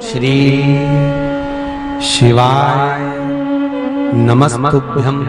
श्री शिवाय नमस्तुभ्यं।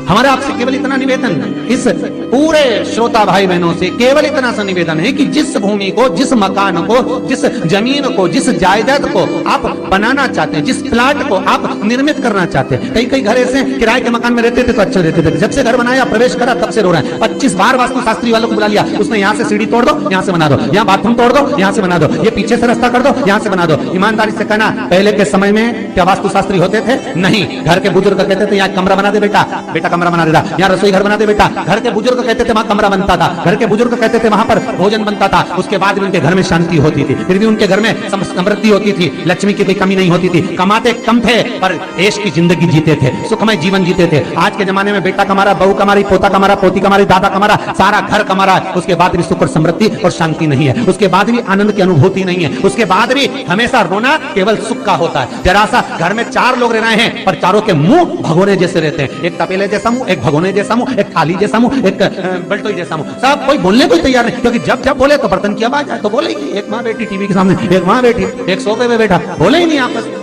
हमारा आपसे केवल इतना निवेदन, इस पूरे श्रोता भाई बहनों से केवल इतना सा निवेदन है कि जिस भूमि को, जिस मकान को, जिस जमीन को, जिस जायदाद को आप बनाना चाहते हैं, जिस प्लाट को आप निर्मित करना चाहते हैं, कई कई घर ऐसे किराए के मकान में रहते थे तो अच्छे रहते थे, जब से घर बनाया प्रवेश करा तब से रो रहे हैं। 25 बार वास्तुशास्त्री वालों को बुला लिया, उसने यहाँ से सीढ़ी तोड़ दो, यहाँ से बना दो, यहाँ बाथरूम तोड़ दो, यहाँ से बना दो, ये पीछे से रास्ता कर दो, यहाँ से बना दो। ईमानदारी से कहना, पहले के समय में क्या वास्तुशास्त्री होते थे? नहीं। घर के बुजुर्ग कहते थे यहाँ कमरा बना दे बेटा, बेटा कमरा बना देता, यहाँ रसोई घर बना दे बेटा। घर के बुजुर्ग कहते थे वहां कमरा बनता था, घर के बुजुर्ग कहते थे वहां पर भोजन बनता था। उसके बाद भी उनके घर में शांति होती थी, फिर भी उनके घर में समृद्धि होती थी, लक्ष्मी की कोई कमी नहीं होती थी। कमाते कम थे पर ऐश की जिंदगी जीते थे, सुखमय जीवन जीते थे। आज के जमाने में बेटा कमा रहा, बहू कमा रही, पोता कमा रहा, पोती कमा रही, दादा कमा रहा, सारा घर कमा रहा है, उसके बाद भी सुख और समृद्धि और शांति नहीं है, उसके बाद भी आनंद की अनुभूति नहीं है, उसके बाद भी हमेशा रोना केवल सुख का होता है। जरा सा घर में 4 लोग रह रहे हैं पर चारों के मुंह भगोने जैसे रहते हैं, एक तपेले जैसा मुंह, एक भगोने जैसा मुंह, एक थाली जैसा मुंह, एक बल्टोई जैसा मुंह, सब कोई बोलने को तैयार नहीं, क्योंकि जब जब बोले तो बर्तन की आवाज आए तो बोलेगी। एक माँ बेटी टीवी के सामने, एक माँ बेटी एक सोफे पे बैठा, बोले ही नहीं आपस में।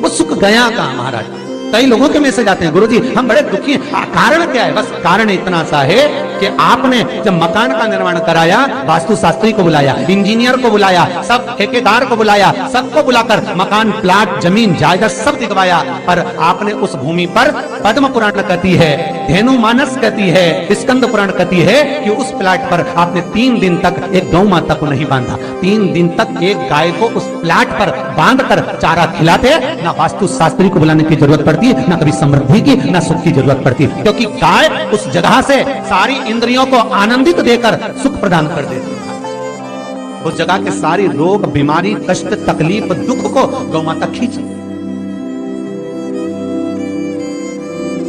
वो सुख गया कहां महाराज? कई लोगों के मैसेज आते हैं, गुरुजी हम बड़े दुखी हैं, कारण क्या है? बस कारण इतना सा है कि आपने जब मकान का निर्माण कराया, वास्तुशास्त्री को बुलाया, इंजीनियर को बुलाया, सब ठेकेदार को बुलाया, सबको बुलाकर मकान, प्लाट, जमीन, जायदाद सब दिखवाया, पर आपने उस भूमि पर पद्म पुराण कहती है, धेनु मानस कहती है, स्कंद पुराण कहती है कि उस प्लाट पर आपने 3 दिन तक एक गौ माता को नहीं बांधा। 3 दिन तक एक गाय को उस प्लाट पर बांधकर चारा खिलाते, ना वास्तुशास्त्री को बुलाने की जरूरत पड़ती, ना कभी समृद्धि की, ना सुख की जरूरत पड़ती, क्योंकि गाय उस जगह से सारी इंद्रियों को आनंदित देकर सुख प्रदान कर देती है। उस जगह के सारी रोग, बीमारी, कष्ट, तकलीफ, दुख को गौ माता खींच।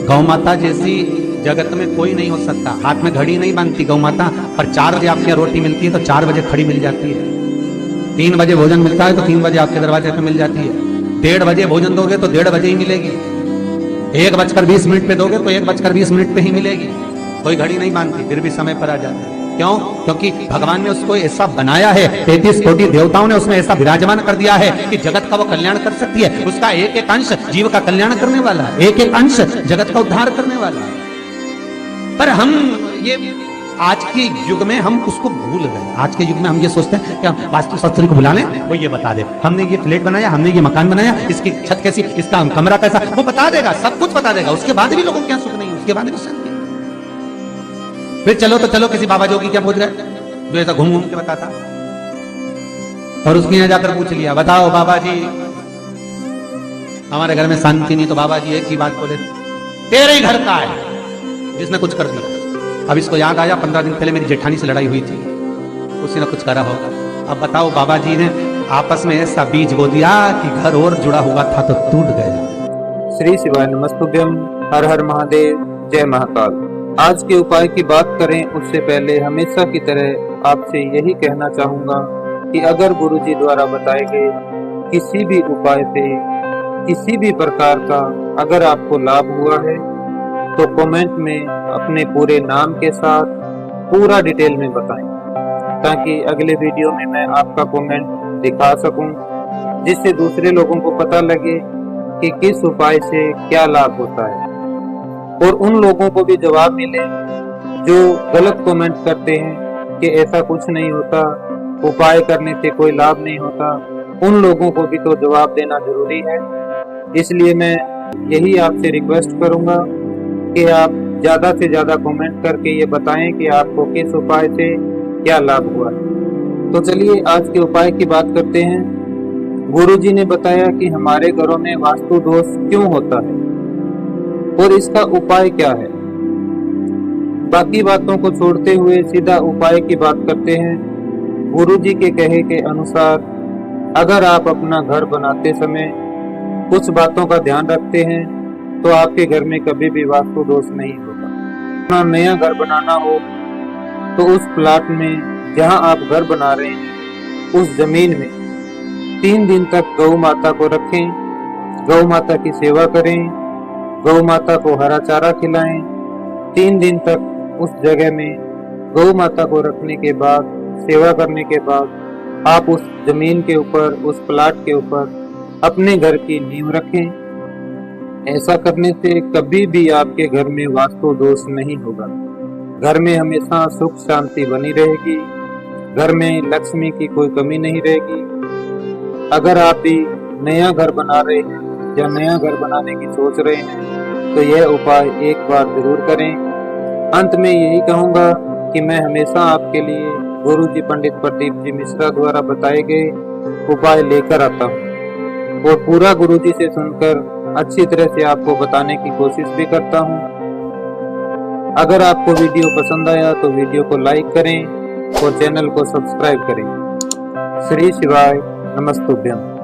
गौ माता जैसी जगत में कोई नहीं हो सकता। हाथ में घड़ी नहीं बांधती गौ माता, पर 4 बजे आपके यहाँ रोटी मिलती है तो 4 बजे खड़ी मिल जाती है। 3 बजे भोजन मिलता है तो 3 बजे आपके दरवाजे पे मिल जाती है। 1:30 बजे भोजन दोगे तो 1:30 बजे ही मिलेगी। 1:20 पे दोगे तो 1:20 पे ही मिलेगी। कोई घड़ी नहीं बांधती, फिर भी समय पर आ जाती है। क्यों? क्योंकि भगवान ने उसको ऐसा बनाया है, 33 कोटि देवताओं ने उसमें ऐसा विराजमान कर दिया है कि जगत का वो कल्याण कर सकती है। उसका एक एक अंश जीव का कल्याण करने वाला है, एक एक अंश जगत का उद्धार करने वाला है। पर हम ये आज के युग में हम उसको भूल गए। आज के युग में हम ये सोचते हैं कि हम वास्तुशास्त्री को बुला लें, वो ये बता दे, हमने ये फ्लैट बनाया, हमने ये मकान बनाया, इसकी छत कैसी, इसका कमरा कैसा, वो बता देगा, सब कुछ बता देगा। उसके बाद भी लोगों के यहाँ सुख नहीं, उसके बाद भी शांति। फिर चलो तो चलो किसी बाबा जोगी क्या पूछ रहे, जो ऐसा घूम घूम के बताता, और उसके यहाँ जाकर पूछ लिया, बताओ बाबा जी हमारे घर में शांति नहीं, तो बाबा जी एक ही बात बोले, तेरे ही घर का है जिसने कुछ कर दिया। अब इसको याद आया 15 दिन पहले मेरी जेठानी से लड़ाई हुई थी, उसी ने कुछ करा होगा। अब बताओ बाबा जी ने आपस में ऐसा बीज बो दिया कि घर और जुड़ा हुआ था तो टूट गया। श्री शिवाय नमस्तुभ्यम। हर हर महादेव, जय महाकाल। आज के उपाय की बात करें उससे पहले हमेशा की तरह आपसे यही कहना चाहूँगा कि अगर गुरुजी द्वारा बताए गए किसी भी उपाय से किसी भी प्रकार का अगर आपको लाभ हुआ है तो कमेंट में अपने पूरे नाम के साथ पूरा डिटेल में बताएं, ताकि अगले वीडियो में मैं आपका कमेंट दिखा सकूं, जिससे दूसरे लोगों को पता लगे कि किस उपाय से क्या लाभ होता है, और उन लोगों को भी जवाब मिले जो गलत कमेंट करते हैं कि ऐसा कुछ नहीं होता, उपाय करने से कोई लाभ नहीं होता। उन लोगों को भी तो जवाब देना जरूरी है। इसलिए मैं यही आपसे रिक्वेस्ट करूंगा कि आप ज्यादा से ज्यादा कमेंट करके ये बताएं कि आपको किस उपाय से क्या लाभ हुआ है। तो चलिए आज के उपाय की बात करते हैं। गुरुजी ने बताया कि हमारे घरों में वास्तु दोष क्यों होता है और इसका उपाय क्या है। बाकी बातों को छोड़ते हुए सीधा उपाय की बात करते हैं। गुरुजी के कहे के अनुसार अगर आप अपना घर बनाते समय कुछ बातों का ध्यान रखते हैं तो आपके घर में कभी भी वास्तु दोष नहीं होगा। अपना नया घर बनाना हो तो उस प्लाट में जहां आप घर बना रहे हैं उस जमीन में 3 दिन तक गौ माता को रखें, गौ माता की सेवा करें, गौ माता को हरा चारा खिलाएं। 3 दिन तक उस जगह में गौ माता को रखने के बाद, सेवा करने के बाद आप उस जमीन के ऊपर, उस प्लाट के ऊपर अपने घर की नींव रखें। ऐसा करने से कभी भी आपके घर में वास्तु दोष नहीं होगा। घर में हमेशा सुख शांति बनी रहेगी। घर में लक्ष्मी की कोई कमी नहीं रहेगी। अगर आप भी नया घर बना रहे हैं या नया घर बनाने की सोच रहे हैं तो यह उपाय एक बार जरूर करें। अंत में यही कहूँगा कि मैं हमेशा आपके लिए गुरुजी पंडित प्रदीप जी मिश्रा द्वारा बताए गए उपाय लेकर आता हूँ और पूरा गुरुजी से सुनकर अच्छी तरह से आपको बताने की कोशिश भी करता हूँ। अगर आपको वीडियो पसंद आया तो वीडियो को लाइक करें और चैनल को सब्सक्राइब करें। श्री शिवाय नमस्तुभ्यम।